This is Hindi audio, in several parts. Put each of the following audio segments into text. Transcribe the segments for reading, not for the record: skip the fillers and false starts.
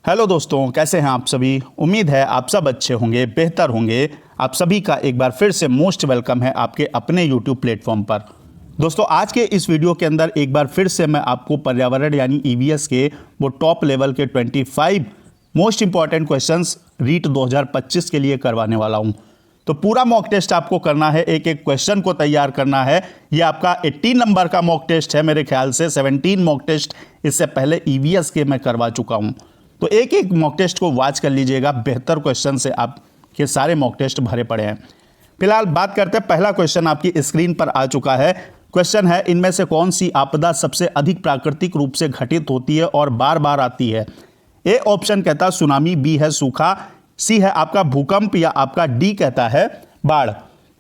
हेलो दोस्तों, कैसे हैं आप सभी। उम्मीद है आप सब अच्छे होंगे, बेहतर होंगे। आप सभी का एक बार फिर से मोस्ट वेलकम है आपके अपने यूट्यूब प्लेटफॉर्म पर। दोस्तों, आज के इस वीडियो के अंदर एक बार फिर से मैं आपको पर्यावरण यानी ईवीएस के वो टॉप लेवल के 25 मोस्ट इंपॉर्टेंट क्वेश्चंस रीट 2025 के लिए करवाने वाला हूं। तो पूरा मॉक टेस्ट आपको करना है, एक एक क्वेश्चन को तैयार करना है। ये आपका 18 नंबर का मॉक टेस्ट है, मेरे ख्याल से 17 मॉक टेस्ट इससे पहले ईवीएस के मैं करवा चुका हूं। तो एक एक मॉक टेस्ट को वॉच कर लीजिएगा, बेहतर क्वेश्चन से आपके सारे मॉक टेस्ट भरे पड़े हैं। फिलहाल बात करते हैं, पहला क्वेश्चन आपकी स्क्रीन पर आ चुका है। क्वेश्चन है, इनमें से कौन सी आपदा सबसे अधिक प्राकृतिक रूप से घटित होती है और बार बार आती है। ए ऑप्शन कहता है सुनामी, बी है सूखा, सी है आपका भूकंप या आपका डी कहता है बाढ़।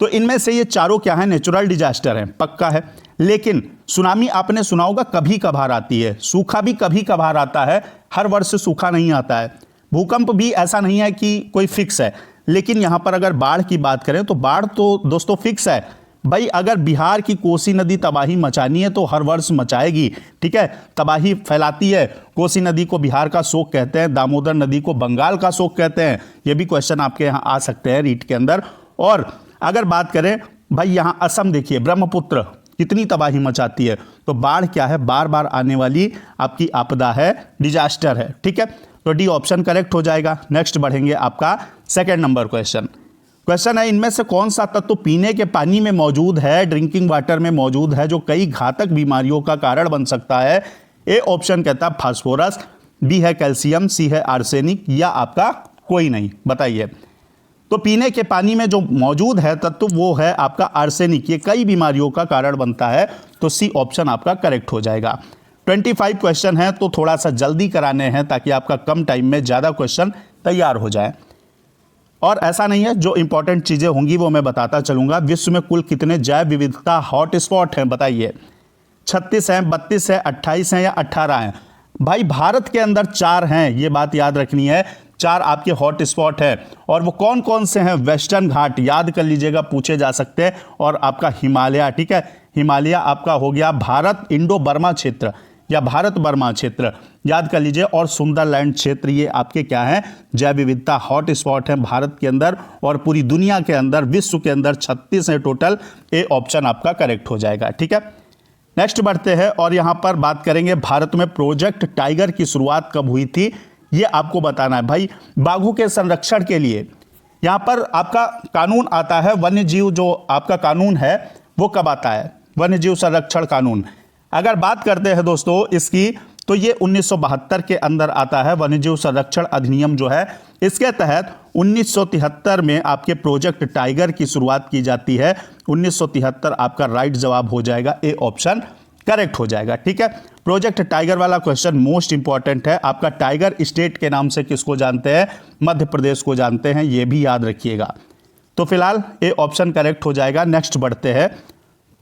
तो इनमें से ये चारों क्या है, नेचुरल डिजास्टर है, पक्का है। लेकिन सुनामी आपने सुना होगा कभी कभार आती है, सूखा भी कभी कभार आता है, हर वर्ष सूखा नहीं आता है। भूकंप भी ऐसा नहीं है कि कोई फिक्स है। लेकिन यहां पर अगर बाढ़ की बात करें तो बाढ़ तो दोस्तों फिक्स है भाई। अगर बिहार की कोसी नदी तबाही मचानी है तो हर वर्ष मचाएगी, ठीक है। तबाही फैलाती है। कोसी नदी को बिहार का शोक कहते हैं, दामोदर नदी को बंगाल का शोक कहते हैं। ये भी क्वेश्चन आपके यहाँ आ सकते हैं रीट के अंदर। और अगर बात करें भाई, यहाँ असम देखिए, ब्रह्मपुत्र कितनी तबाही मचाती है। तो बाढ़ क्या है, बार बार आने वाली आपकी आपदा है, डिजास्टर है, ठीक है। तो डी ऑप्शन करेक्ट हो जाएगा। नेक्स्ट बढ़ेंगे, आपका सेकंड नंबर क्वेश्चन है, इनमें से कौन सा तत्व पीने के पानी में मौजूद है, ड्रिंकिंग वाटर में मौजूद है, जो कई घातक बीमारियों का कारण बन सकता है। ए ऑप्शन कहता है फास्फोरस, बी है कैल्शियम, सी है आर्सेनिक या आपका कोई नहीं। बताइए। तो पीने के पानी में जो मौजूद है तत्व वो है आपका आर्सेनिक। ये कई बीमारियों का कारण बनता है। तो सी ऑप्शन आपका करेक्ट हो जाएगा। 25 क्वेश्चन है तो थोड़ा सा जल्दी कराने हैं ताकि आपका कम टाइम में ज़्यादा क्वेश्चन तैयार हो जाए। और ऐसा नहीं है, जो इंपॉर्टेंट चीज़ें होंगी वो मैं बताता चलूंगा। विश्व में कुल कितने जैव विविधता हॉटस्पॉट हैं, बताइए। 36 हैं, 32 है, 28 हैं या 18 हैं। भाई भारत के अंदर 4 हैं, ये बात याद रखनी है। 4 आपके हॉट स्पॉट है। और वो कौन कौन से हैं, वेस्टर्न घाट याद कर लीजिएगा, पूछे जा सकते हैं। और आपका हिमालय, ठीक है, हिमालय आपका हो गया भारत इंडो बर्मा क्षेत्र या भारत बर्मा क्षेत्र, याद कर लीजिए। और सुंदरलैंड क्षेत्र, ये आपके क्या हैं, जैव विविधता हॉट स्पॉट है भारत के अंदर और पूरी दुनिया के अंदर, विश्व के अंदर 36 है टोटल। ए ऑप्शन आपका करेक्ट हो जाएगा, ठीक है। नेक्स्ट बढ़ते हैं और यहां पर बात करेंगे, भारत में प्रोजेक्ट टाइगर की शुरुआत कब हुई थी, ये आपको बताना है भाई। बाघों के संरक्षण के लिए यहां पर आपका कानून आता है, वन्य जीव जो आपका कानून है वो कब आता है, वन्य जीव संरक्षण कानून। अगर बात करते हैं दोस्तों इसकी, तो ये 1972 के अंदर आता है, वन्य जीव संरक्षण अधिनियम जो है। इसके तहत 1973 में आपके प्रोजेक्ट टाइगर की शुरुआत की जाती है। 1973 आपका राइट जवाब हो जाएगा, ए ऑप्शन करेक्ट हो जाएगा, ठीक है। प्रोजेक्ट टाइगर वाला क्वेश्चन मोस्ट इंपॉर्टेंट है। आपका टाइगर स्टेट के नाम से किसको जानते हैं, मध्य प्रदेश को जानते हैं, ये भी याद रखिएगा। तो फिलहाल ए ऑप्शन करेक्ट हो जाएगा। नेक्स्ट बढ़ते हैं।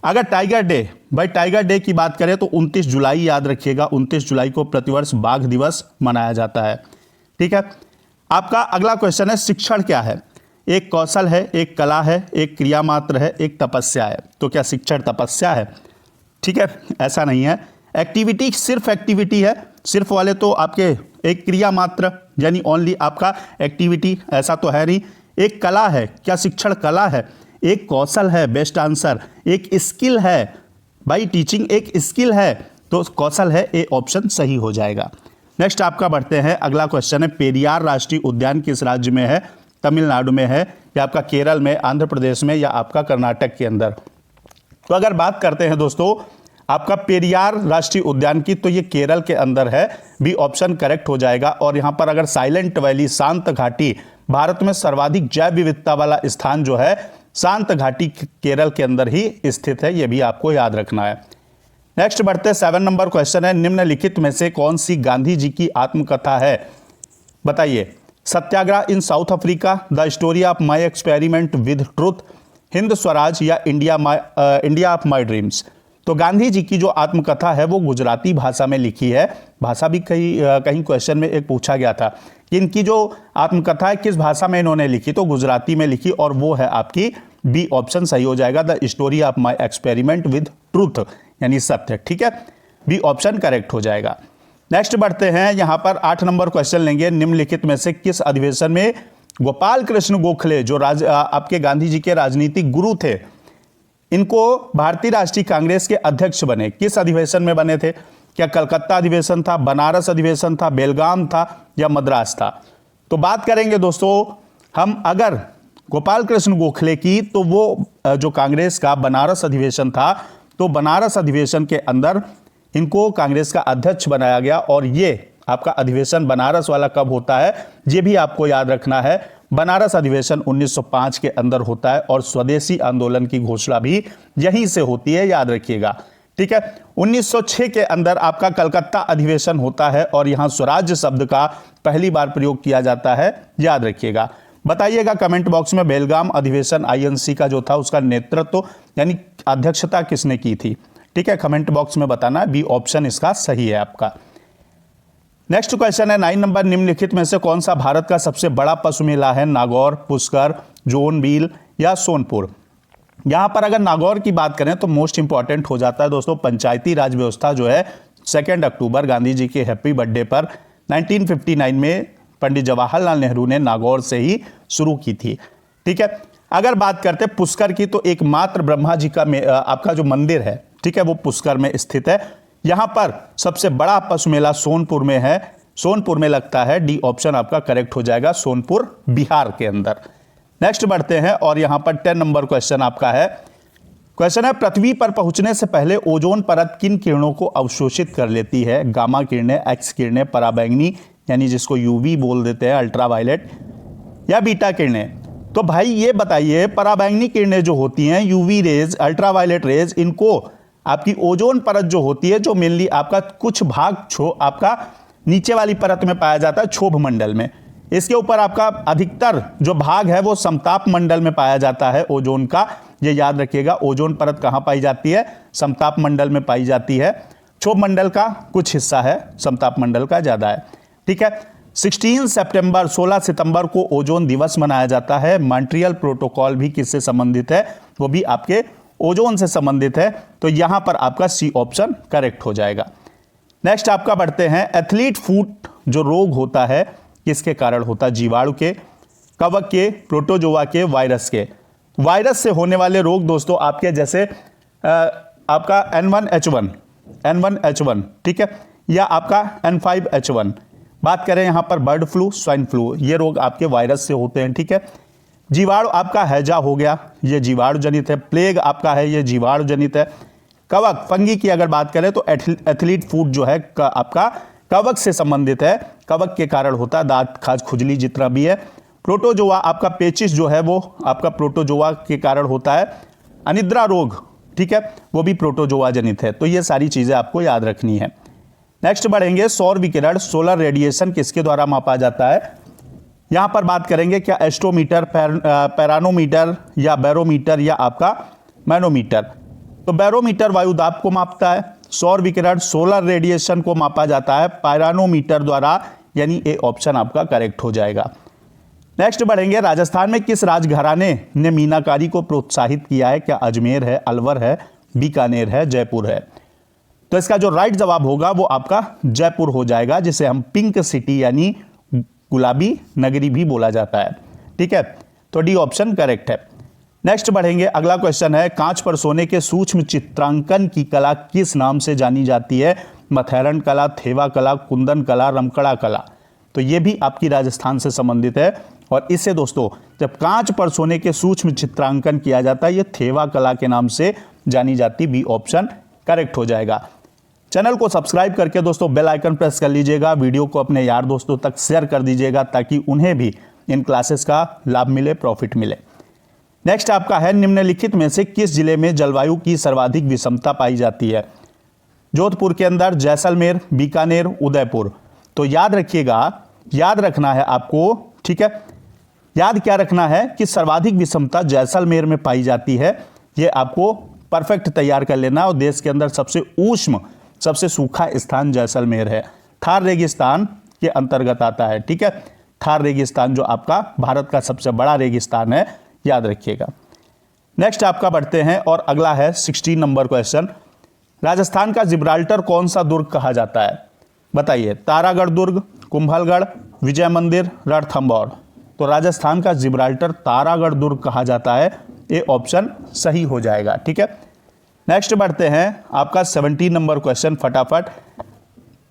अगर टाइगर डे, भाई टाइगर डे की बात करें तो 29 जुलाई याद रखिएगा। 29 जुलाई को प्रतिवर्ष बाघ दिवस मनाया जाता है, ठीक है। आपका अगला क्वेश्चन है, शिक्षण क्या है। एक कौशल है, एक कला है, एक क्रिया मात्र है, एक तपस्या है। तो क्या शिक्षण तपस्या है, ठीक है, ऐसा नहीं है। एक्टिविटी सिर्फ एक्टिविटी है, सिर्फ वाले तो आपके एक क्रिया मात्र यानी ओनली आपका एक्टिविटी, ऐसा तो है नहीं। एक कला है, क्या शिक्षण कला है। एक कौशल है, बेस्ट आंसर। एक स्किल है, भाई टीचिंग एक स्किल है, तो कौशल है, ए ऑप्शन सही हो जाएगा। नेक्स्ट आपका बढ़ते हैं, अगला क्वेश्चन है, पेरियार राष्ट्रीय उद्यान किस राज्य में है, तमिलनाडु में है या आपका केरल में, आंध्र प्रदेश में या आपका कर्नाटक के अंदर। तो अगर बात करते हैं दोस्तों आपका पेरियार राष्ट्रीय उद्यान की, तो ये केरल के अंदर है, बी ऑप्शन करेक्ट हो जाएगा। और यहां पर अगर साइलेंट वैली, शांत घाटी, भारत में सर्वाधिक जैव विविधता वाला स्थान जो है शांत घाटी केरल के अंदर ही स्थित है, यह भी आपको याद रखना है। नेक्स्ट बढ़ते हैं, 7 नंबर क्वेश्चन है, निम्नलिखित में से कौन सी गांधी जी की आत्मकथा है, बताइए। Satyagraha in South Africa, the story of my experiment with truth, Hind Swaraj या इंडिया ऑफ माई ड्रीम्स। तो गांधी जी की जो आत्मकथा है वो गुजराती भाषा में लिखी है। भाषा भी कहीं क्वेश्चन में एक पूछा गया था कि इनकी जो आत्मकथा है किस भाषा में इन्होंने लिखी, तो गुजराती में लिखी और वो है आपकी बी ऑप्शन सही हो जाएगा, the story of my experiment with truth यानी सत्य, ठीक है, बी ऑप्शन करेक्ट हो जाएगा। नेक्स्ट बढ़ते हैं, यहां पर 8 नंबर क्वेश्चन लेंगे। निम्नलिखित में से किस अधिवेशन में गोपाल कृष्ण गोखले जो आपके गांधी जी के राजनीतिक गुरु थे, इनको भारतीय राष्ट्रीय कांग्रेस के अध्यक्ष बने? किस अधिवेशन में बने थे? क्या कलकत्ता अधिवेशन था, बनारस अधिवेशन था, बेलगाम था या मद्रास था? तो बात करेंगे दोस्तों हम अगर गोपाल कृष्ण गोखले की, तो वो जो कांग्रेस का बनारस अधिवेशन था, तो बनारस अधिवेशन के अंदर इनको कांग्रेस का अध्यक्ष बनाया गया। और ये आपका अधिवेशन बनारस वाला कब होता है, ये भी आपको याद रखना है। बनारस अधिवेशन 1905 के अंदर होता है और स्वदेशी आंदोलन की घोषणा भी यहीं से होती है, याद रखिएगा। ठीक है, 1906 के अंदर आपका कलकत्ता अधिवेशन होता है और यहां स्वराज्य शब्द का पहली बार प्रयोग किया जाता है, याद रखिएगा। बताइएगा कमेंट बॉक्स में बेलगाम अधिवेशन आईएनसी का जो था उसका नेतृत्व यानी अध्यक्षता किसने की थी? ठीक है, कमेंट बॉक्स में बताना, बी ऑप्शन इसका सही है आपका। नेक्स्ट क्वेश्चन है 9 नंबर, निम्नलिखित में से कौन सा भारत का सबसे बड़ा पशु मेला है? नागौर, पुष्कर, जोनबील या सोनपुर? यहां पर अगर नागौर की बात करें तो मोस्ट इंपॉर्टेंट हो जाता है दोस्तों, पंचायती राज व्यवस्था जो है 2 अक्टूबर गांधी जी के हैप्पी बर्थडे पर 1959 में पंडित जवाहरलाल नेहरू ने नागौर से ही शुरू की थी। ठीक है, अगर बात करते हैं पुष्कर की, तो एकमात्र ब्रह्मा जी का आपका जो मंदिर है, ठीक है, वो पुष्कर में स्थित है। यहां पर सबसे बड़ा पशु मेला सोनपुर में है, सोनपुर में लगता है, डी ऑप्शन आपका करेक्ट हो जाएगा, सोनपुर बिहार के अंदर। नेक्स्ट बढ़ते हैं और यहां पर 10 नंबर क्वेश्चन आपका है। क्वेश्चन है पृथ्वी पर पहुंचने से पहले ओजोन परत किन किरणों को अवशोषित कर लेती है? गामा किरणें, एक्स किरणें, पराबैंगनी यानी जिसको यूवी बोल देते हैं, अल्ट्रावायलेट, या बीटा किरणें? तो भाई ये बताइए, पराबैंगनी किरणें जो होती हैं, यूवी रेज, अल्ट्रावायलेट रेज, इनको आपकी ओजोन परत जो होती है, जो मेनली आपका कुछ भाग आपका नीचे वाली परत में पाया जाता है, क्षोभ मंडल में, इसके ऊपर आपका अधिकतर जो भाग है वो समताप मंडल में पाया जाता है ओजोन का। ये याद रखिएगा, ओजोन परत कहां पाई जाती है? समताप मंडल में पाई जाती है। क्षोभ मंडल का कुछ हिस्सा है, समताप मंडल का ज्यादा है। ठीक है, 16 सितंबर को ओजोन दिवस मनाया जाता है। मॉन्ट्रियल प्रोटोकॉल भी किससे संबंधित है? वो भी आपके ओजोन से संबंधित है, तो यहां पर आपका सी ऑप्शन करेक्ट हो जाएगा। नेक्स्ट आपका बढ़ते हैं, एथलीट फुट जो रोग होता है किसके कारण होता है? जीवाणु के, कवक के, प्रोटोजोआ के, वायरस के? वायरस से होने वाले रोग दोस्तों आपके जैसे आपका N1H1, ठीक है, या आपका N5H1। बात करें यहां पर बर्ड फ्लू, स्वाइन फ्लू, ये रोग आपके वायरस से होते हैं। ठीक है, जीवाणु आपका हैजा हो गया, ये जीवाणु जनित है। प्लेग आपका है, ये जीवाणु जनित है। कवक, फंगी की अगर बात करें तो एथलीट फूड जो है आपका कवक से संबंधित है, कवक के कारण होता है, दांत, खाज, खुजली जितना भी है। प्रोटोजोआ आपका पेचिस जो है वो आपका प्रोटोजोआ के कारण होता है। अनिद्रा रोग, ठीक है, वो भी प्रोटोजोआ जनित है। तो ये सारी चीजें आपको याद रखनी है। नेक्स्ट बढ़ेंगे, सौर विकिरण, सोलर रेडिएशन किसके द्वारा मापा जाता है? यहां पर बात करेंगे क्या एस्ट्रोमीटर, पैरानोमीटर या बैरोमीटर या आपका मैनोमीटर? तो बैरोमीटर वायुदाब को मापता है, सौर विकिरण सोलर रेडिएशन को मापा जाता है पैरानोमीटर द्वारा, यानी ए ऑप्शन आपका करेक्ट हो जाएगा। नेक्स्ट बढ़ेंगे, राजस्थान में किस राजघराने ने मीनाकारी को प्रोत्साहित किया है? क्या अजमेर है, अलवर है, बीकानेर है, जयपुर है? तो इसका जो राइट जवाब होगा वो आपका जयपुर हो जाएगा, जिसे हम पिंक सिटी यानी गुलाबी नगरी भी बोला जाता है। ठीक है, तो डी ऑप्शन करेक्ट है। नेक्स्ट बढ़ेंगे, अगला क्वेश्चन है, कांच पर सोने के सूक्ष्म चित्रांकन की कला किस नाम से जानी जाती है? मथैरन कला, थेवा कला, कुंदन कला, रमकड़ा कला? तो ये भी आपकी राजस्थान से संबंधित है। और इससे दोस्तों जब कांच पर सोने के सूक्ष्म चित्रांकन किया जाता है, ये थेवा कला के नाम से जानी जाती, बी ऑप्शन करेक्ट हो जाएगा। चैनल को सब्सक्राइब करके दोस्तों बेल आइकन प्रेस कर लीजिएगा, वीडियो को अपने यार दोस्तों तक शेयर कर दीजिएगा ताकि उन्हें भी इन क्लासेस का लाभ मिले, प्रॉफिट मिले। नेक्स्ट आपका है, निम्नलिखित में से किस जिले में जलवायु की सर्वाधिक विषमता पाई जाती है? जोधपुर के अंदर, जैसलमेर, बीकानेर, उदयपुर? तो याद रखिएगा, याद रखना है आपको, ठीक है, याद क्या रखना है कि सर्वाधिक विषमता जैसलमेर में पाई जाती है। ये आपको परफेक्ट तैयार कर लेना। और देश के अंदर सबसे ऊष्म, सबसे सूखा स्थान जैसलमेर है, थार रेगिस्तान के अंतर्गत आता है। ठीक है, थार रेगिस्तान जो आपका भारत का सबसे बड़ा रेगिस्तान है, याद रखिएगा। नेक्स्ट आपका बढ़ते हैं और अगला है 16 नंबर क्वेश्चन, राजस्थान का जिब्राल्टर कौन सा दुर्ग कहा जाता है? बताइए, तारागढ़ दुर्ग, कुंभलगढ़, विजय मंदिर, रणथंभौर। तो राजस्थान का जिब्राल्टर तारागढ़ दुर्ग कहा जाता है, ये ऑप्शन सही हो जाएगा। ठीक है, नेक्स्ट बढ़ते हैं, आपका 17 नंबर क्वेश्चन फटाफट।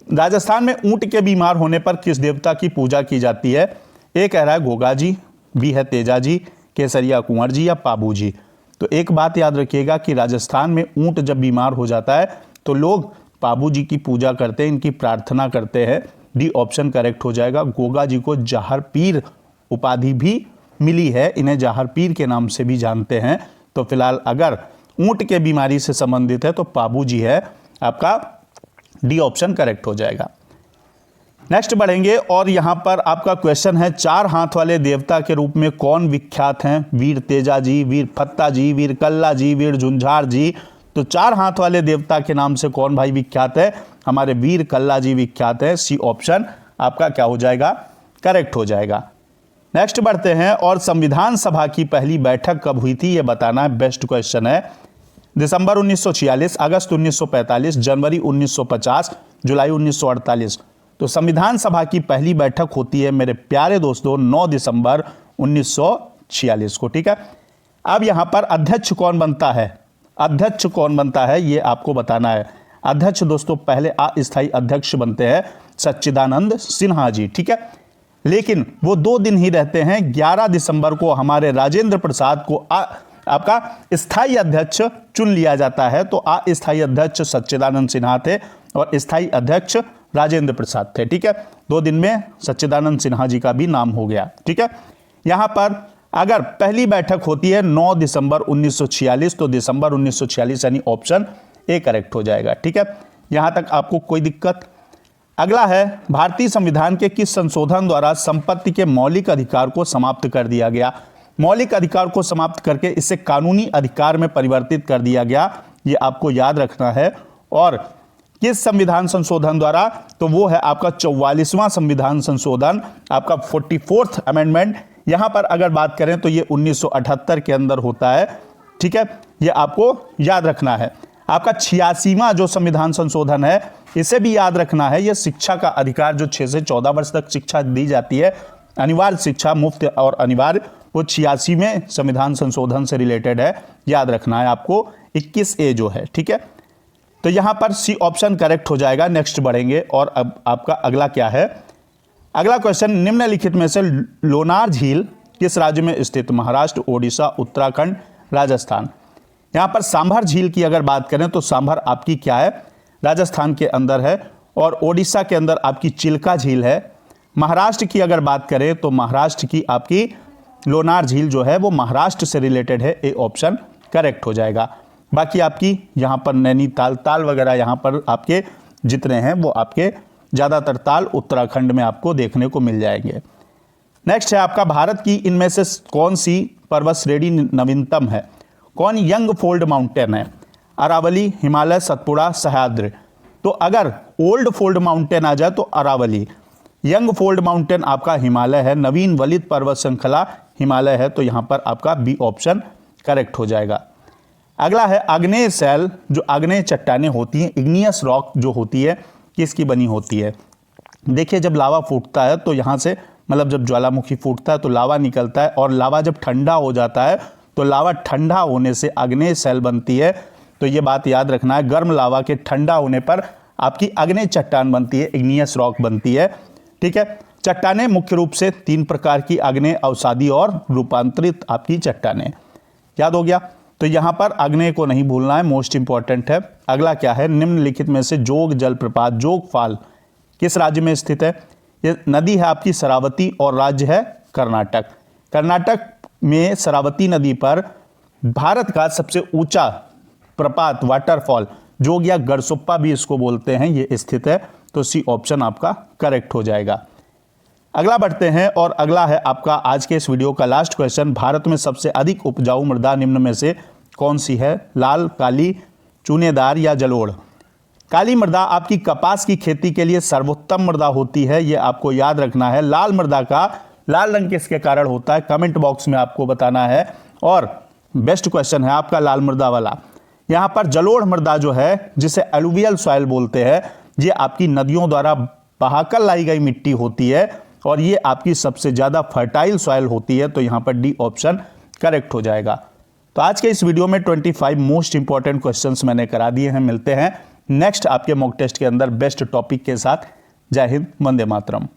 राजस्थान में ऊंट के बीमार होने पर किस देवता की पूजा की जाती है? ए कह रहा है गोगा जी, बी है तेजा जी, केसरिया कुंवर जी या पाबू जी। तो एक बात याद रखिएगा कि राजस्थान में ऊंट जब बीमार हो जाता है तो लोग पाबू जी की पूजा करते हैं, इनकी प्रार्थना करते हैं। डी ऑप्शन करेक्ट हो जाएगा। गोगा जी को जाहर पीर उपाधि भी मिली है, इन्हें जाहर पीर के नाम से भी जानते हैं। तो फिलहाल अगर ऊंट के बीमारी से संबंधित है तो पाबू जी है, आपका डी ऑप्शन करेक्ट हो जाएगा। नेक्स्ट बढ़ेंगे और यहां पर आपका क्वेश्चन है, चार हाथ वाले देवता के रूप में कौन विख्यात हैं? वीर तेजा जी, वीर फत्ता जी, वीर कल्ला जी, वीर झुंझार जी। तो चार हाथ वाले देवता के नाम से कौन भाई विख्यात है? हमारे वीर कल्ला जी विख्यात है। सी ऑप्शन आपका क्या हो जाएगा? करेक्ट हो जाएगा। नेक्स्ट बढ़ते हैं और संविधान सभा की पहली बैठक कब हुई थी, यह बताना है। बेस्ट क्वेश्चन है। दिसंबर 1946, अगस्त 1945, जनवरी 1950, जुलाई 1948। तो संविधान सभा की पहली बैठक होती है मेरे प्यारे दोस्तों 9 दिसंबर 1946 को। ठीक है, अब यहां पर अध्यक्ष कौन बनता है? अध्यक्ष कौन बनता है ये आपको बताना है। अध्यक्ष दोस्तों पहले अस्थायी अध्यक्ष बनते हैं सच्चिदानंद सिन्हा जी। ठीक है, लेकिन वो 2 दिन ही रहते हैं। 11 दिसंबर को हमारे राजेंद्र प्रसाद को आपका स्थायी अध्यक्ष चुन लिया जाता है। तो अस्थायी अध्यक्ष सच्चिदानंद सिन्हा थे और स्थायी अध्यक्ष राजेंद्र प्रसाद थे। ठीक है, 2 दिन में सच्चिदानंद सिन्हा जी का भी नाम हो गया। ठीक है, यहां पर अगर पहली बैठक होती है 9 दिसंबर 1946 तो दिसंबर 1946 यानी ऑप्शन ए करेक्ट हो जाएगा। ठीक है, यहां तक आपको कोई दिक्कत? अगला है, भारतीय संविधान के किस संशोधन द्वारा संपत्ति के मौलिक अधिकार को समाप्त कर दिया गया? मौलिक अधिकार को समाप्त करके इसे कानूनी अधिकार में परिवर्तित कर दिया गया, ये आपको याद रखना है। और किस संविधान संशोधन द्वारा? तो वो है आपका 44वां संविधान संशोधन, आपका 44th अमेंडमेंट। यहां पर अगर बात करें तो ये 1978 के अंदर होता है। ठीक है, ये आपको याद रखना है। आपका 86वां जो संविधान संशोधन है इसे भी याद रखना है। यह शिक्षा का अधिकार, जो 6 से 14 वर्ष तक शिक्षा दी जाती है, अनिवार्य शिक्षा, मुफ्त और अनिवार्य, वो 86वें संविधान संशोधन से रिलेटेड है। याद रखना है आपको 21A जो है। ठीक है, तो यहां पर सी ऑप्शन करेक्ट हो जाएगा। नेक्स्ट बढ़ेंगे और अब आपका अगला क्या है? अगला क्वेश्चन, निम्नलिखित में से लोनार झील किस राज्य में स्थित? महाराष्ट्र, ओडिशा, उत्तराखंड, राजस्थान। यहां पर सांभर झील की अगर बात करें तो सांभर आपकी क्या है? राजस्थान के अंदर है। और ओडिशा के अंदर आपकी चिल्का झील है। महाराष्ट्र की अगर बात करें तो महाराष्ट्र की आपकी लोनार झील जो है वो महाराष्ट्र से रिलेटेड है। ए ऑप्शन करेक्ट हो जाएगा। बाकी आपकी यहाँ पर नैनीताल, ताल वगैरह यहाँ पर आपके जितने हैं वो आपके ज़्यादातर ताल उत्तराखंड में आपको देखने को मिल जाएंगे। नेक्स्ट है आपका, भारत की इनमें से कौन सी पर्वत श्रेणी नवीनतम है? कौन यंग फोल्ड माउंटेन है? अरावली, हिमालय, सतपुड़ा, सह्याद्री। तो अगर ओल्ड फोल्ड माउंटेन आ जाए तो अरावली, यंग फोल्ड माउंटेन आपका हिमालय है, नवीन वलित पर्वत श्रृंखला हिमालय है। तो यहां पर आपका बी ऑप्शन करेक्ट हो जाएगा। अगला है आग्नेय शैल, जो आग्नेय चट्टानें होती हैं, इग्नियस रॉक जो होती है, किसकी बनी होती है? देखिए, जब लावा फूटता है तो यहाँ से, मतलब जब ज्वालामुखी फूटता है तो लावा निकलता है, और लावा जब ठंडा हो जाता है तो लावा ठंडा होने से आग्नेय शैल बनती है। तो ये बात याद रखना है, गर्म लावा के ठंडा होने पर आपकी आग्नेय चट्टान बनती है, इग्नियस रॉक बनती है। ठीक है, चट्टानें मुख्य रूप से 3 प्रकार की, आग्नेय, अवसादी और रूपांतरित आपकी चट्टानें। याद हो गया? तो यहां पर आग्नेय को नहीं भूलना है, मोस्ट इंपॉर्टेंट है। अगला क्या है, निम्नलिखित में से जोग जलप्रपात, जोग फाल किस राज्य में स्थित है? ये नदी है आपकी शरावती और राज्य है कर्नाटक। कर्नाटक में शरावती नदी पर भारत का सबसे ऊंचा प्रपात, वाटरफॉल, जोग या गरसुप्पा भी इसको बोलते हैं, ये स्थित है। तो सी ऑप्शन आपका करेक्ट हो जाएगा। अगला बढ़ते हैं और अगला है आपका आज के इस वीडियो का लास्ट क्वेश्चन, भारत में सबसे अधिक उपजाऊ मृदा निम्न में से कौन सी है? लाल, काली, चूनेदार या जलोढ़। काली मृदा आपकी कपास की खेती के लिए सर्वोत्तम मृदा होती है, यह आपको याद रखना है। लाल मृदा का लाल रंग किसके कारण होता है? कमेंट बॉक्स में आपको बताना है। और बेस्ट क्वेश्चन है आपका लाल मृदा वाला। यहाँ पर जलोढ़ मृदा जो है, जिसे एलुवियल सॉइल बोलते हैं, ये आपकी नदियों द्वारा बहाकर लाई गई मिट्टी होती है और ये आपकी सबसे ज़्यादा फर्टाइल सॉइल होती है। तो यहाँ पर डी ऑप्शन करेक्ट हो जाएगा। तो आज के इस वीडियो में 25 मोस्ट इंपॉर्टेंट क्वेश्चंस मैंने करा दिए हैं। मिलते हैं नेक्स्ट आपके मॉक टेस्ट के अंदर बेस्ट टॉपिक के साथ। जय हिंद, वंदे मातरम।